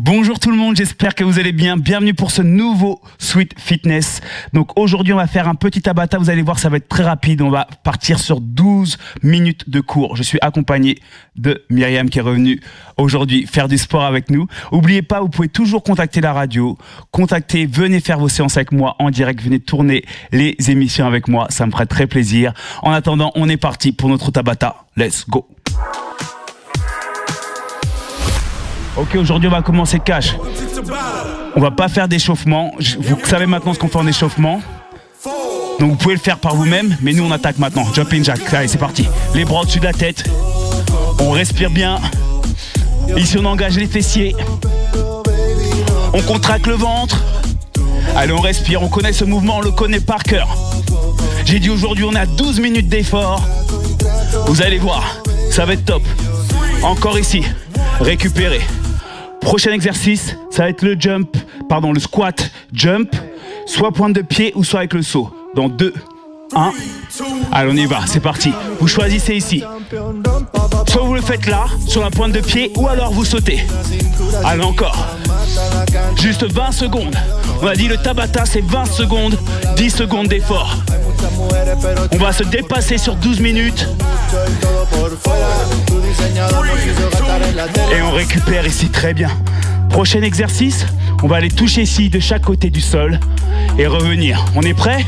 Bonjour tout le monde, j'espère que vous allez bien. Bienvenue pour ce nouveau Sweet Fitness. Donc aujourd'hui, on va faire un petit tabata. Vous allez voir, ça va être très rapide. On va partir sur 12 minutes de cours. Je suis accompagné de Myriam qui est revenue aujourd'hui faire du sport avec nous. N'oubliez pas, vous pouvez toujours contacter la radio. Venez faire vos séances avec moi en direct. Venez tourner les émissions avec moi. Ça me ferait très plaisir. En attendant, on est parti pour notre tabata. Let's go. Ok, aujourd'hui on va commencer cash. On va pas faire d'échauffement. Vous savez maintenant ce qu'on fait en échauffement. Donc vous pouvez le faire par vous-même, mais nous on attaque maintenant. Jumping jack, allez c'est parti. Les bras au-dessus de la tête. On respire bien. Ici on engage les fessiers. On contracte le ventre. Allez on respire, on connaît ce mouvement, on le connaît par cœur. J'ai dit aujourd'hui on a 12 minutes d'effort. Vous allez voir, ça va être top. Encore ici, récupérer. Prochain exercice, ça va être le squat jump, soit pointe de pied ou soit avec le saut. Dans 2, 1, allez on y va, c'est parti. Vous choisissez ici. Soit vous le faites là, sur la pointe de pied, ou alors vous sautez. Allez encore. Juste 20 secondes. On a dit le tabata c'est 20 secondes, 10 secondes d'effort. On va se dépasser sur 12 minutes. Et on récupère ici, très bien. Prochain exercice, on va aller toucher ici de chaque côté du sol et revenir. On est prêt?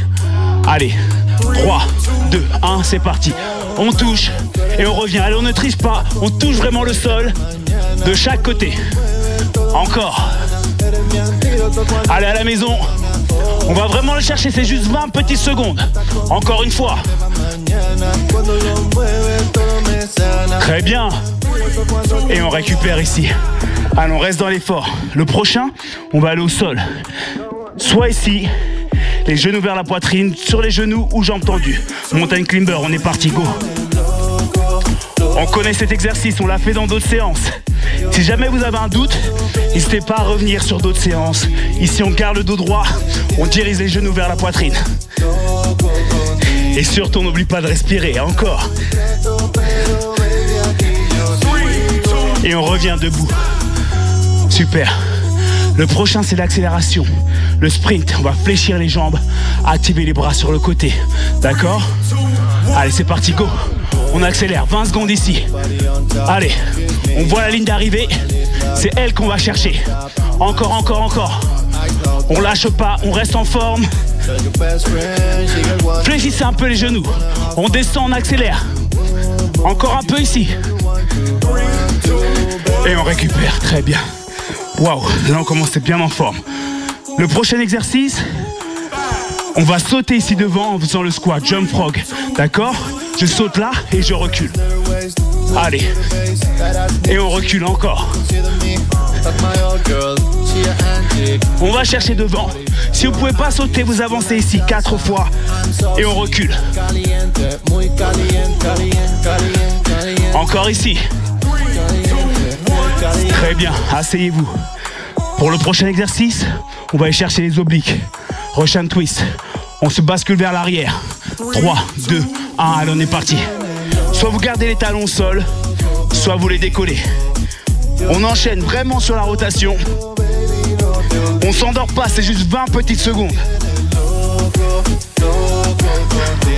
Allez, 3, 2, 1, c'est parti. On touche et on revient. Allez, on ne triche pas, on touche vraiment le sol de chaque côté. Encore. Allez, à la maison, on va vraiment le chercher, c'est juste 20 petites secondes. Encore une fois. Très bien. Et on récupère ici. Allez, on reste dans l'effort. Le prochain, on va aller au sol. Soit ici, les genoux vers la poitrine, sur les genoux ou jambes tendues. Mountain climber, on est parti, go. On connaît cet exercice, on l'a fait dans d'autres séances. Si jamais vous avez un doute, n'hésitez pas à revenir sur d'autres séances. Ici, on garde le dos droit, on dirige les genoux vers la poitrine. Et surtout, on n'oublie pas de respirer, encore. Et on revient debout. Super. Le prochain, c'est l'accélération. Le sprint, on va fléchir les jambes, activer les bras sur le côté. D'accord? Allez, c'est parti, go. On accélère, 20 secondes ici. Allez, on voit la ligne d'arrivée. C'est elle qu'on va chercher. Encore, encore, encore. On lâche pas, on reste en forme. Fléchissez un peu les genoux. On descend, on accélère. Encore un peu ici. Et on récupère, très bien. Waouh, là on commence bien en forme. Le prochain exercice, on va sauter ici devant en faisant le squat, jump frog. D'accord? Je saute là et je recule. Allez. Et on recule encore. On va chercher devant. Si vous ne pouvez pas sauter, vous avancez ici 4 fois. Et on recule. Encore ici. Très bien, asseyez-vous. Pour le prochain exercice, on va aller chercher les obliques. Russian twist. On se bascule vers l'arrière. 3, 2, 1, allez on est parti. Soit vous gardez les talons au sol, soit vous les décollez. On enchaîne vraiment sur la rotation. On s'endort pas, c'est juste 20 petites secondes.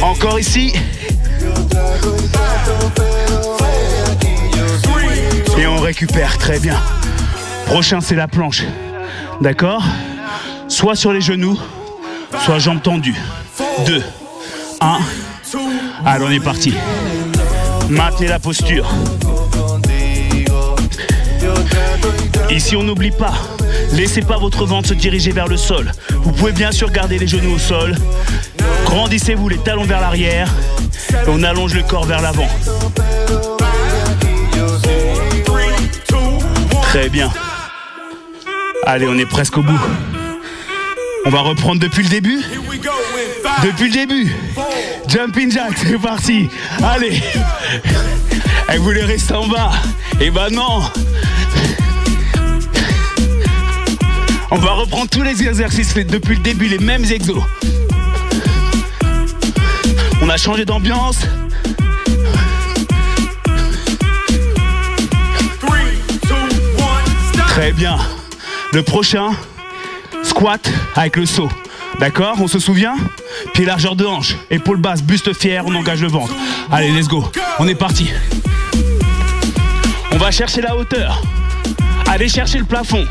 Encore ici. Et on récupère, très bien. Prochain, c'est la planche. D'accord? Soit sur les genoux, soit jambes tendues. 2, 1. Allez, on est parti. Maintenez la posture. Ici, on n'oublie pas. Laissez pas votre ventre se diriger vers le sol. Vous pouvez bien sûr garder les genoux au sol. Grandissez-vous les talons vers l'arrière. Et on allonge le corps vers l'avant. Très bien. Allez, on est presque au bout. On va reprendre depuis le début. Depuis le début. Jumping jack, c'est parti. Allez. Elle voulait rester en bas. Eh ben non. On va reprendre tous les exercices depuis le début, les mêmes exos. On a changé d'ambiance. Très bien. Le prochain, squat avec le saut. D'accord, on se souvient? Pied largeur de hanche, épaule basse, buste fier, on engage le ventre. Allez, let's go, on est parti. On va chercher la hauteur. Allez chercher le plafond.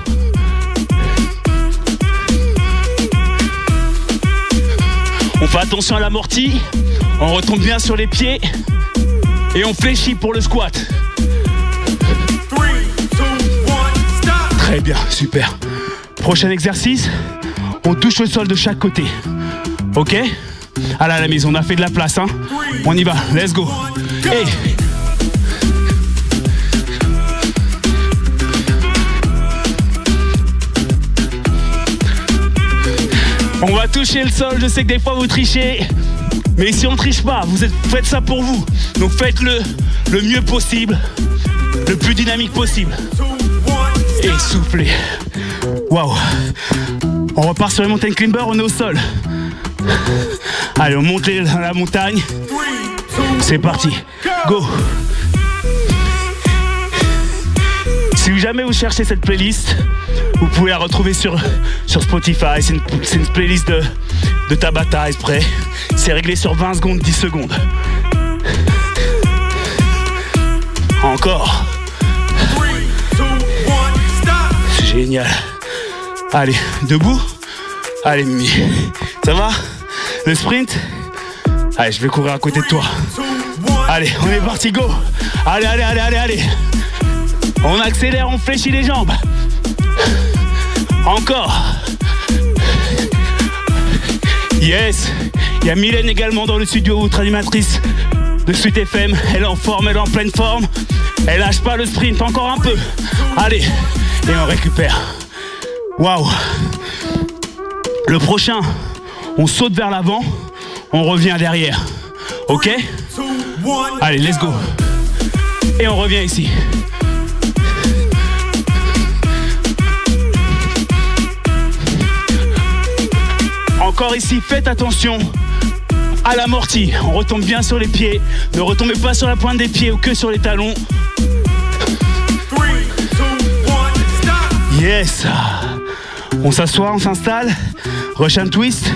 On fait attention à l'amorti. On retombe bien sur les pieds. Et on fléchit pour le squat. 3, 2, 1, stop. Très bien, super. Prochain exercice, on touche le sol de chaque côté. Ok? À la mise, on a fait de la place, hein? On y va, let's go. Hey. On va toucher le sol, je sais que des fois vous trichez. Mais si on triche pas, faites ça pour vous. Donc faites-le le mieux possible, le plus dynamique possible. Et soufflez. Waouh. On repart sur les mountain climbers, on est au sol. Allez, on monte la montagne. C'est parti. Go. Si jamais vous cherchez cette playlist, vous pouvez la retrouver sur Spotify. C'est une playlist de Tabata exprès. C'est réglé sur 20 secondes, 10 secondes. Encore. C'est génial. Allez, debout. Allez, Mimi. Ça va? Le sprint? Allez, je vais courir à côté de toi. Allez, on est parti, go. Allez, allez, allez, allez, allez. On accélère, on fléchit les jambes. Encore. Yes. Il y a Mylène également dans le studio, votre animatrice de Sweet FM. Elle est en forme, elle est en pleine forme. Elle lâche pas le sprint, encore un peu. Allez. Et on récupère. Waouh. Le prochain, on saute vers l'avant. On revient derrière. Ok? Allez, let's go. Et on revient ici. Encore ici, faites attention à l'amorti. On retombe bien sur les pieds. Ne retombez pas sur la pointe des pieds ou que sur les talons. 3, 2, 1, stop. Yes. On s'assoit, on s'installe. Russian twist.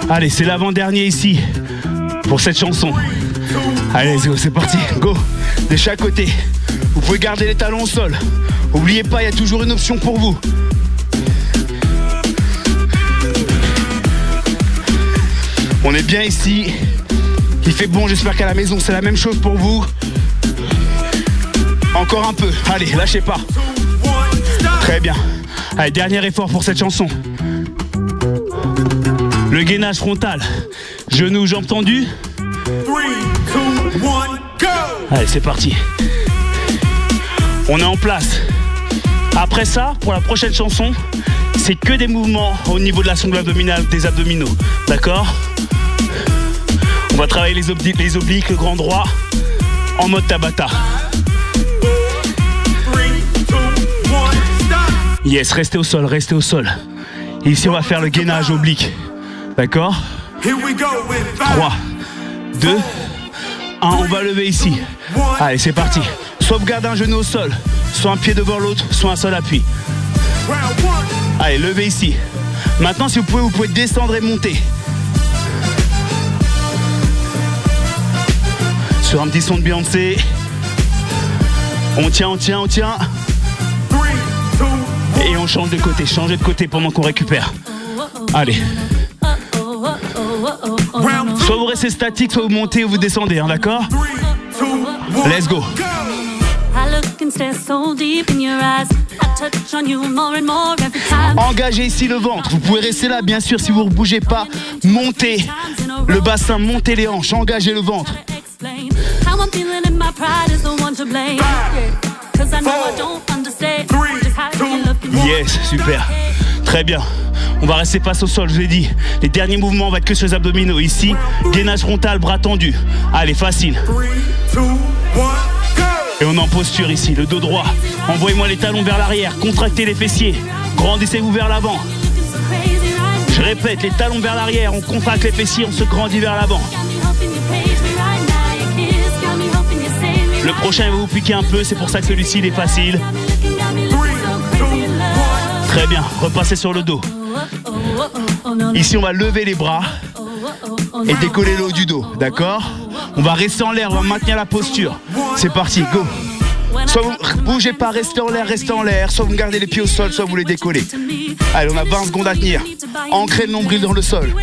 Allez, c'est l'avant-dernier ici pour cette chanson. Allez, let's go, c'est parti. Go. De chaque côté. Vous pouvez garder les talons au sol. N'oubliez pas, il y a toujours une option pour vous. On est bien ici. Il fait bon, j'espère qu'à la maison c'est la même chose pour vous. Encore un peu. Allez, lâchez pas. Très bien. Allez, dernier effort pour cette chanson. Le gainage frontal. Genoux, jambes tendues. 3, 2, 1, go. Allez, c'est parti. On est en place. Après ça, pour la prochaine chanson, c'est que des mouvements au niveau de la sangle abdominale, des abdominaux. D'accord? On va travailler les obliques, le grand droit, en mode Tabata. 3, 2, 1, stop. Yes, restez au sol, restez au sol. Et ici, on va faire le gainage oblique. D'accord? Here we go with 3, 2, 1, on va lever ici. Allez, c'est parti. Sauvegarde un genou au sol, soit un pied devant l'autre, soit un seul appui. Allez, levez ici. Maintenant, si vous pouvez descendre et monter. Sur un petit son de Beyoncé. On tient, on tient, on tient. 3, 2, 1. Et on change de côté. Changez de côté pendant qu'on récupère. Allez. Soit vous restez statique, soit vous montez ou vous descendez, hein, d'accord? 3, 2, 1. Let's go. Engagez ici le ventre. Vous pouvez rester là, bien sûr, si vous ne bougez pas. Montez le bassin, montez les hanches, engagez le ventre. Yes, super. Très bien. On va rester face au sol, je vous ai dit. Les derniers mouvements, on va être que sur les abdominaux. Ici, gainage frontal, bras tendus. Allez, facile. 3, 2, 1, go. Et on est en posture ici, le dos droit. Envoyez-moi les talons vers l'arrière, contractez les fessiers. Grandissez-vous vers l'avant. Je répète, les talons vers l'arrière, on contracte les fessiers, on se grandit vers l'avant. Le prochain, il va vous piquer un peu, c'est pour ça que celui-ci, il est facile. 3, 2, 1. Très bien, repassez sur le dos. Ici, on va lever les bras et décoller le haut du dos, d'accord? On va rester en l'air, on va maintenir la posture. C'est parti, go! Soit vous bougez pas, restez en l'air, soit vous gardez les pieds au sol, soit vous les décollez. Allez, on a 20 secondes à tenir. Ancrez le nombril dans le sol.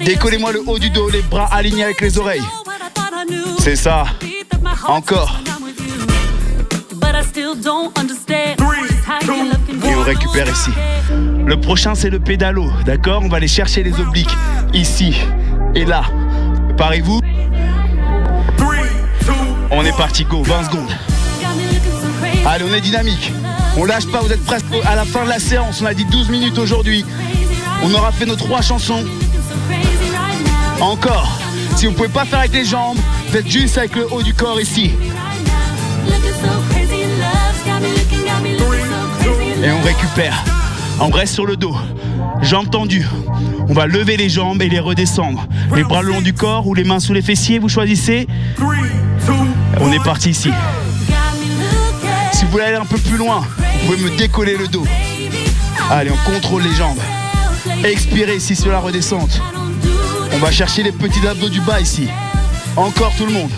Décollez-moi le haut du dos, les bras alignés avec les oreilles. C'est ça. Encore. Et on récupère ici. Le prochain, c'est le pédalo, d'accord? On va aller chercher les obliques, ici et là. Préparez-vous. On est parti, go, 20 secondes. Allez, on est dynamique. On lâche pas, vous êtes presque à la fin de la séance. On a dit 12 minutes aujourd'hui. On aura fait nos 3 chansons. Encore. Si vous pouvez pas faire avec les jambes, faites juste avec le haut du corps ici. Et on récupère. On reste sur le dos. Jambes tendues. On va lever les jambes et les redescendre. Les bras le long du corps ou les mains sous les fessiers, vous choisissez. On est parti ici. Si vous voulez aller un peu plus loin, vous pouvez me décoller le dos. Allez, on contrôle les jambes. Expirez ici sur la redescente. On va chercher les petits abdos du bas ici. Encore tout le monde.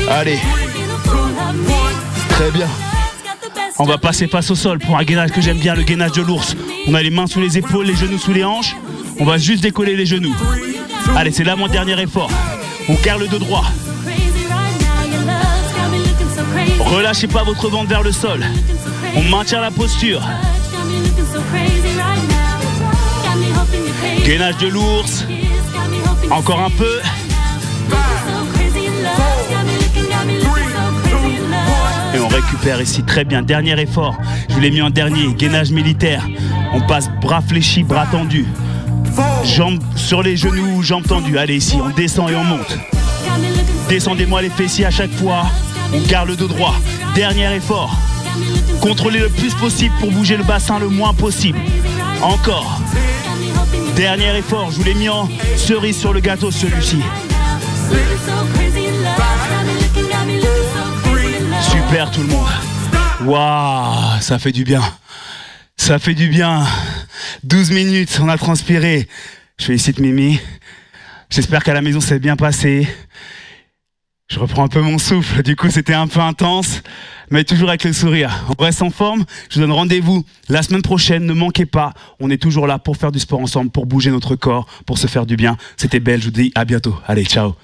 Allez. Très bien. On va passer face au sol pour un gainage que j'aime bien, le gainage de l'ours. On a les mains sous les épaules, les genoux sous les hanches. On va juste décoller les genoux. Allez, c'est là mon dernier effort. On carre le dos droit. Relâchez pas votre ventre vers le sol. On maintient la posture. Gainage de l'ours. Encore un peu. Et on récupère ici, très bien, dernier effort. Je vous l'ai mis en dernier, gainage militaire. On passe bras fléchis, bras tendus. Jambes sur les genoux, jambes tendues. Allez ici, on descend et on monte. Descendez-moi les fessiers à chaque fois. On garde le dos droit. Dernier effort. Contrôlez le plus possible pour bouger le bassin le moins possible. Encore. Dernier effort, je vous l'ai mis en cerise sur le gâteau celui-ci. Super tout le monde. Waouh, ça fait du bien. Ça fait du bien. 12 minutes, on a transpiré. Je félicite Mimi. J'espère qu'à la maison c'est bien passé. Je reprends un peu mon souffle, du coup c'était un peu intense, mais toujours avec le sourire. On reste en forme, je vous donne rendez-vous la semaine prochaine, ne manquez pas. On est toujours là pour faire du sport ensemble, pour bouger notre corps, pour se faire du bien. C'était Belle, je vous dis à bientôt. Allez, ciao.